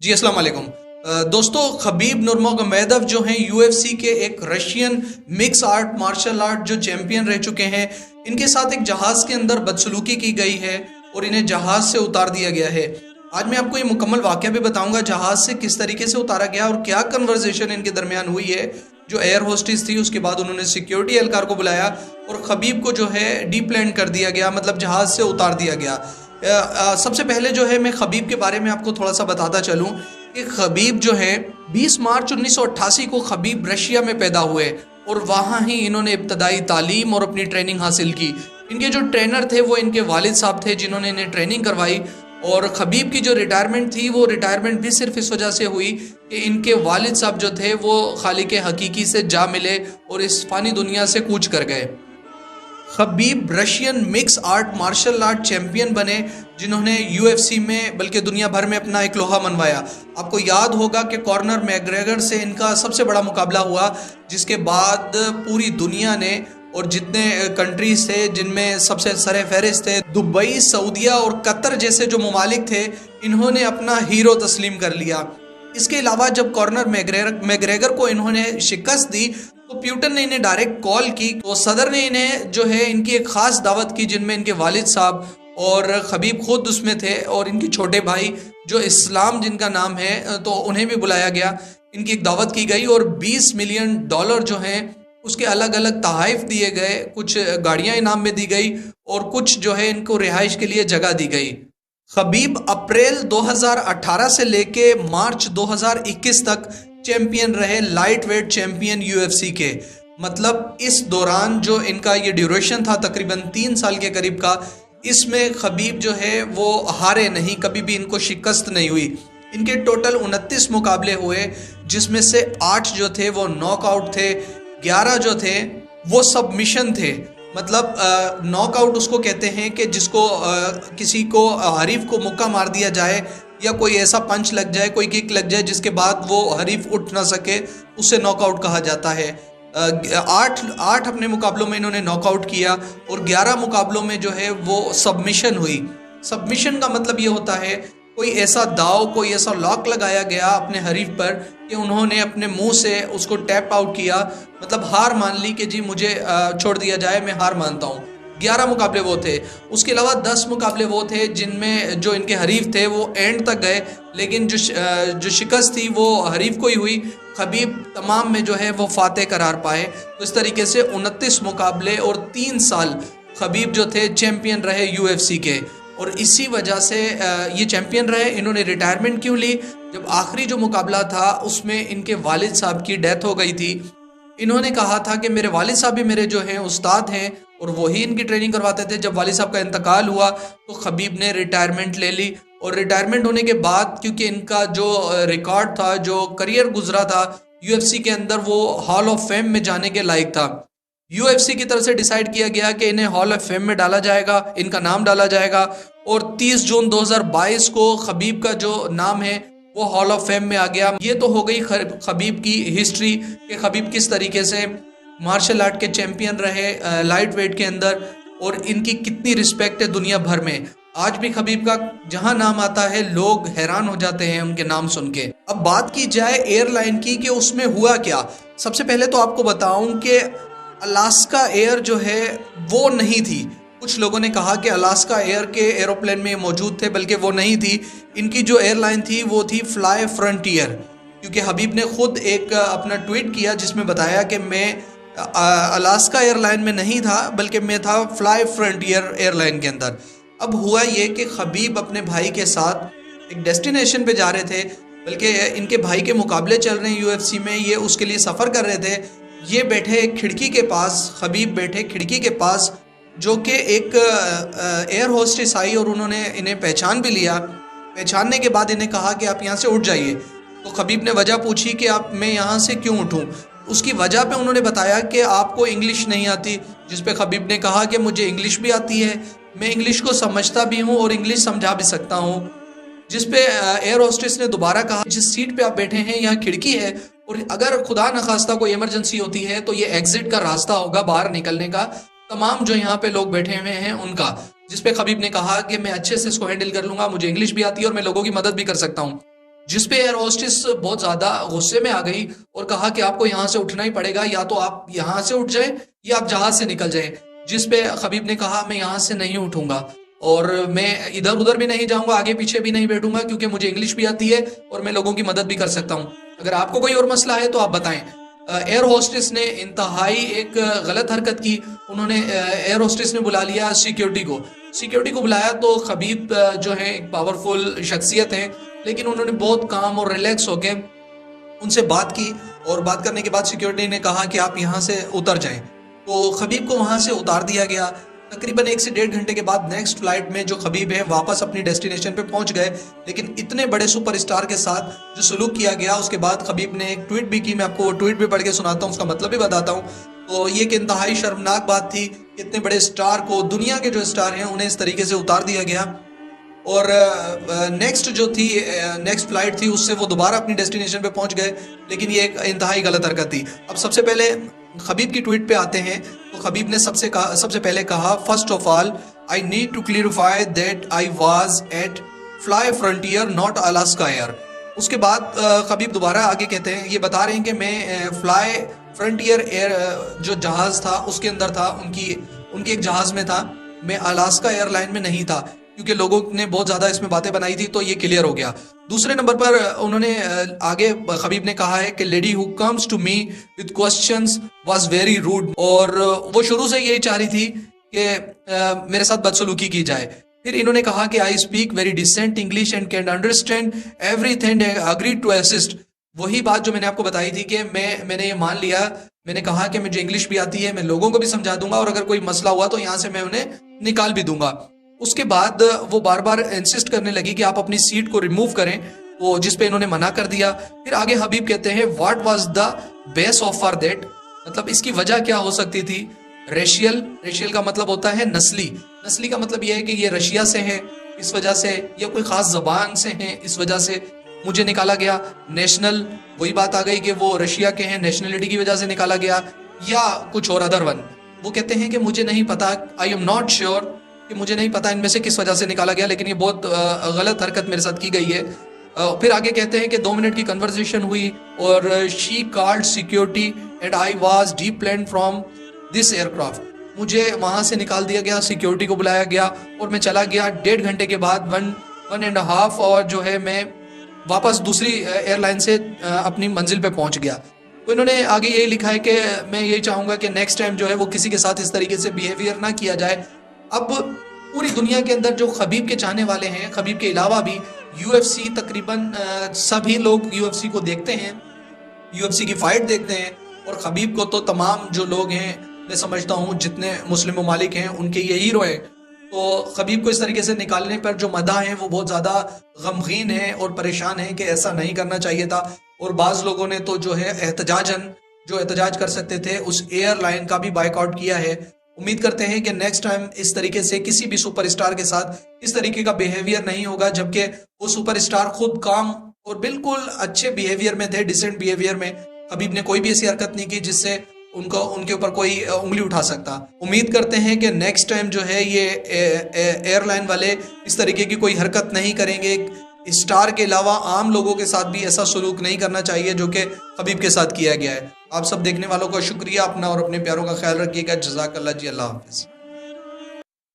जी अस्सलाम वालेकुम। दोस्तों, खबीब नुरमगोमेदोव जो हैं यूएफसी के एक Russian mix art martial art जो चैंपियन रह चुके हैं, इनके साथ एक जहाज़ के अंदर बदसलूकी की गई है और इन्हें जहाज़ से उतार दिया गया है। आज मैं आपको ये मुकम्मल वाक़या भी बताऊंगा, जहाज़ से किस तरीके से उतारा गया और क्या कन्वर्सेशन इनके दरमियान हुई है। जो एयर होस्टेस थी, उसके बाद उन्होंने सिक्योरिटी एहलकार को बुलाया और खबीब को जो है डीप्लैंड कर दिया गया, मतलब जहाज़ से उतार दिया गया। सबसे पहले जो है मैं खबीब के बारे में आपको थोड़ा सा बताता चलूं कि खबीब जो है 20 मार्च 1988 को खबीब रशिया में पैदा हुए और वहाँ ही इन्होंने इब्तदाई तालीम और अपनी ट्रेनिंग हासिल की। इनके जो ट्रेनर थे वो इनके वालिद साहब थे, जिन्होंने इन्हें ट्रेनिंग करवाई। और खबीब की जो रिटायरमेंट थी, वो रिटायरमेंट भी सिर्फ इस वजह से हुई कि इनके वालिद साहब जो थे वो खालिक हकीकी से जा मिले और इस फानी दुनिया से कूच कर गए। Khabib Russian mix art martial art champion बने, जिन्होंने यूएफसी में बल्कि दुनिया भर में अपना एक लोहा मनवाया। आपको याद होगा कि कॉर्नर मैग्रेगर से इनका सबसे बड़ा मुकाबला हुआ, जिसके बाद पूरी दुनिया ने और जितने कंट्रीज थे जिनमें सबसे सरे फहरिस्त थे दुबई, सऊदीया और कतर जैसे जो ममालिक थे, इन्होंने अपना हीरो तस्लीम कर लिया। इसके अलावा जब कॉर्नर मैग्रेगर को इन्होंने शिकस्त दी तो प्यूटन ने इन्हें डायरेक्ट कॉल की, तो सदर ने इन्हें जो है इनकी एक खास दावत की, जिनमें इनके वालिद साहब और खबीब खुद उसमें थे और इनके छोटे भाई जो इस्लाम जिनका नाम है, तो उन्हें भी बुलाया गया। इनकी एक दावत की गई और $20 मिलियन जो हैं उसके अलग अलग तहाइफ दिए गए, कुछ गाड़ियां इनाम में दी गई और कुछ जो है इनको रिहाइश के लिए जगह दी गई। खबीब अप्रैल 2018 से लेके मार्च 2021 तक चैंपियन रहे, लाइट वेट चैंपियन यूएफसी के। मतलब इस दौरान जो इनका ये ड्यूरेशन था तकरीबन 3 साल के करीब का, इसमें खबीब जो है वो हारे नहीं, कभी भी इनको शिकस्त नहीं हुई। इनके टोटल 29 मुकाबले हुए, जिसमें से 8 जो थे वो नॉकआउट थे, 11 जो थे वो सबमिशन थे। मतलब नॉकआउट उसको कहते हैं कि जिसको किसी को हरीफ को मुक्का मार दिया जाए या कोई ऐसा पंच लग जाए, कोई किक लग जाए जिसके बाद वो हरीफ उठ ना सके, उसे नॉकआउट कहा जाता है। 8 अपने मुकाबलों में इन्होंने नॉकआउट किया और 11 मुकाबलों में जो है वो सबमिशन हुई। सबमिशन का मतलब ये होता है कोई ऐसा दाव, कोई ऐसा लॉक लगाया गया अपने हरीफ पर कि उन्होंने अपने मुंह से उसको टैप आउट किया, मतलब हार मान ली कि जी मुझे छोड़ दिया जाए, मैं हार मानता हूँ। 11 मुकाबले वो थे। उसके अलावा 10 मुकाबले वो थे जिनमें जो इनके हरीफ थे वो एंड तक गए, लेकिन जो शिकस्त थी वो हरीफ को ही हुई। खबीब तमाम में जो है वो फातेह करार पाए। तो इस तरीके से 29 मुकाबले और 3 साल खबीब जो थे चैंपियन रहे यूएफसी के, और इसी वजह से ये चैंपियन रहे। इन्होंने रिटायरमेंट क्यों ली? जब आखिरी जो मुकाबला था उसमें इनके वालिद साहब की डेथ हो गई थी। इन्होंने कहा था कि मेरे वालिद साहब भी मेरे जो हैं उस्ताद हैं और वही इनकी ट्रेनिंग करवाते थे। जब वालिद साहब का इंतकाल हुआ तो खबीब ने रिटायरमेंट ले ली, और रिटायरमेंट होने के बाद क्योंकि इनका जो रिकॉर्ड था, जो करियर गुजरा था यूएफसी के अंदर, वो हॉल ऑफ फेम में जाने के लायक था। यूएफसी की तरफ से डिसाइड किया गया कि इन्हें हॉल ऑफ फेम में डाला जाएगा, इनका नाम डाला जाएगा, और 30 जून 2022 को खबीब का जो नाम है वो हॉल ऑफ फेम में आ गया। ये तो हो गई खबीब की हिस्ट्री कि खबीब किस तरीके से मार्शल आर्ट के चैंपियन रहे लाइट वेट के अंदर, और इनकी कितनी रिस्पेक्ट है दुनिया भर में। आज भी खबीब का जहां नाम आता है लोग हैरान हो जाते हैं उनके नाम सुन के। अब बात की जाए एयरलाइन की कि उसमें हुआ क्या। सबसे पहले तो आपको बताऊं कि अलास्का एयर जो है वो नहीं थी। कुछ लोगों ने कहा कि अलास्का एयर के एरोप्लेन में मौजूद थे, बल्कि वो नहीं थी। इनकी जो एयरलाइन थी वो थी फ्लाई फ्रंटियर, क्योंकि हबीब ने खुद एक अपना ट्वीट किया जिसमें बताया कि मैं अलास्का एयरलाइन में नहीं था, बल्कि मैं था फ्लाई फ्रंटियर एयरलाइन के अंदर। अब हुआ ये कि खबीब अपने भाई के साथ एक डेस्टिनेशन पे जा रहे थे, बल्कि इनके भाई के मुकाबले चल रहे हैं यूएफसी में, ये उसके लिए सफ़र कर रहे थे। ये बैठे खिड़की के पास, खबीब बैठे खिड़की के पास, जो कि एक एयर होस्टेस आई और उन्होंने इन्हें पहचान भी लिया। पहचानने के बाद इन्हें कहा कि आप यहाँ से उठ जाइए। तो खबीब ने वजह पूछी कि मैं यहाँ से क्यों उठूँ। उसकी वजह पे उन्होंने बताया कि आपको इंग्लिश नहीं आती, जिस पे खबीब ने कहा कि मुझे इंग्लिश भी आती है, मैं इंग्लिश को समझता भी हूँ और इंग्लिश समझा भी सकता हूँ। जिस पे एयर होस्टेस ने दोबारा कहा, जिस सीट पे आप बैठे हैं यहाँ खिड़की है, और अगर खुदा न खास्ता कोई इमरजेंसी होती है तो ये एग्जिट का रास्ता होगा बाहर निकलने का, तमाम जो यहाँ पे लोग बैठे हुए हैं उनका। जिस पे खबीब ने कहा कि मैं अच्छे से इसको हैंडल कर लूंगा, मुझे इंग्लिश भी आती है और मैं लोगों की मदद भी कर सकता हूँ। जिस पे एयर होस्टेस बहुत ज़्यादा गुस्से में आ गई और कहा कि आपको यहाँ से उठना ही पड़ेगा, या तो आप यहाँ से उठ जाएं या आप जहाज़ से निकल जाएं। जिस पे खबीब ने कहा मैं यहाँ से नहीं उठूंगा और मैं इधर उधर भी नहीं जाऊंगा, आगे पीछे भी नहीं बैठूंगा, क्योंकि मुझे इंग्लिश भी आती है और मैं लोगों की मदद भी कर सकता हूँ। अगर आपको कोई और मसला है तो आप बताएं। एयर होस्टेस ने इंतहाई एक गलत हरकत की। उन्होंने एयर होस्टेस ने बुला लिया सिक्योरिटी को बुलाया तो खबीब जो है एक पावरफुल शख्सियत है, लेकिन उन्होंने बहुत काम और रिलैक्स होके उनसे बात की और बात करने के बाद सिक्योरिटी ने कहा कि आप यहाँ से उतर जाएं। तो खबीब को वहाँ से उतार दिया गया। तकरीबन 1 से 1.5 घंटे के बाद नेक्स्ट फ्लाइट में जो खबीब है वापस अपनी डेस्टिनेशन पे पहुंच गए। लेकिन इतने बड़े सुपरस्टार के साथ जो सलूक किया गया, उसके बाद खबीब ने एक ट्वीट भी की। मैं आपको वो ट्वीट भी पढ़ के सुनाता हूँ, उसका मतलब भी बताता हूँ। तो ये एक इंतहाई शर्मनाक बात थी, इतने बड़े स्टार को, दुनिया के जो स्टार हैं उन्हें इस तरीके से उतार दिया गया। और नेक्स्ट फ्लाइट थी, उससे वो दोबारा अपनी डेस्टिनेशन पे पहुंच गए, लेकिन ये एक इंतहाई गलत हरकत थी। अब सबसे पहले खबीब की ट्वीट पे आते हैं। तो खबीब ने सबसे पहले कहा, first of all I need to clarify that I was at Fly Frontier not Alaska Air. उसके बाद खबीब दोबारा आगे कहते हैं, ये बता रहे हैं कि मैं फ्लाई फ्रंटियर एयर जो जहाज़ था उसके अंदर था, उनकी एक जहाज़ में था, मैं अलास्का एयरलाइन में नहीं था, क्योंकि लोगों ने बहुत ज़्यादा इसमें बातें बनाई थी, तो ये क्लियर हो गया। दूसरे नंबर पर उन्होंने आगे खबीब ने कहा है कि lady who comes to me with questions was very rude, और वो शुरू से यही चाह रही थी कि मेरे साथ बदसलूकी की जाए। फिर इन्होंने कहा कि I speak very decent English and can understand everything, agree to assist. वही बात जो मैंने आपको बताई थी कि मैंने ये मान लिया, मैंने कहा कि मुझे इंग्लिश भी आती है, मैं लोगों को भी समझा दूंगा, और अगर कोई मसला हुआ तो यहाँ से मैं उन्हें निकाल भी दूंगा। उसके बाद वो बार बार इंसिस्ट करने लगी कि आप अपनी सीट को रिमूव करें, वो जिस पे इन्होंने मना कर दिया। फिर आगे हबीब कहते हैं, what was the base of for that, मतलब इसकी वजह क्या हो सकती थी। रेशियल का मतलब होता है नस्ली का मतलब यह है कि ये रशिया से हैं इस वजह से, या कोई खास जबान से हैं इस वजह से मुझे निकाला गया। नेशनल, वही बात आ गई कि वो रशिया के हैं, नेशनलिटी की वजह से निकाला गया, या कुछ और अदर वन। वो कहते हैं कि मुझे नहीं पता, आई एम नॉट श्योर, कि मुझे नहीं पता इनमें से किस वजह से निकाला गया, लेकिन ये बहुत गलत हरकत मेरे साथ की गई है। फिर आगे कहते हैं कि 2 मिनट की कन्वर्सेशन हुई और she called security and I was deplaned from this aircraft. मुझे वहाँ से निकाल दिया गया, सिक्योरिटी को बुलाया गया और मैं चला गया। 1.5 घंटे के बाद 1.5 और जो है मैं वापस दूसरी एयरलाइन से अपनी मंजिल पे पहुँच गया। तो इन्होंने आगे यही लिखा है कि मैं यही चाहूँगा कि नेक्स्ट टाइम जो है वो किसी के साथ इस तरीके से बिहेवियर ना किया जाए। अब पूरी दुनिया के अंदर जो खबीब के चाहने वाले हैं, खबीब के अलावा भी UFC, तकरीबन सभी लोग UFC को देखते हैं, UFC की फाइट देखते हैं, और खबीब को तो तमाम जो लोग हैं, मैं समझता हूँ जितने मुस्लिम ममालिक हैं उनके ये हीरो हैं। तो खबीब को इस तरीके से निकालने पर जो मदा हैं वो बहुत ज़्यादा गमगीन है और परेशान है कि ऐसा नहीं करना चाहिए था। और बाज़ लोगों ने तो जो है एहतजाज कर सकते थे उस एयरलाइन का भी बाइकआउट किया है। उम्मीद करते हैं कि नेक्स्ट टाइम इस तरीके से किसी भी सुपरस्टार के साथ इस तरीके का बिहेवियर नहीं होगा, जबकि वो सुपरस्टार खुद काम और बिल्कुल अच्छे बिहेवियर में थे, डिसेंट बिहेवियर में। खबीब ने कोई भी ऐसी हरकत नहीं की जिससे उनके ऊपर कोई उंगली उठा सकता। उम्मीद करते हैं कि नेक्स्ट टाइम जो है ये एयरलाइन वाले इस तरीके की कोई हरकत नहीं करेंगे। स्टार के अलावा आम लोगों के साथ भी ऐसा सलूक नहीं करना चाहिए जो कि खबीब के साथ किया गया है। आप सब देखने वालों का शुक्रिया। अपना और अपने प्यारों का ख्याल रखिएगा। जज़ाकल्लाह जी, अल्लाह हाफ़िज़।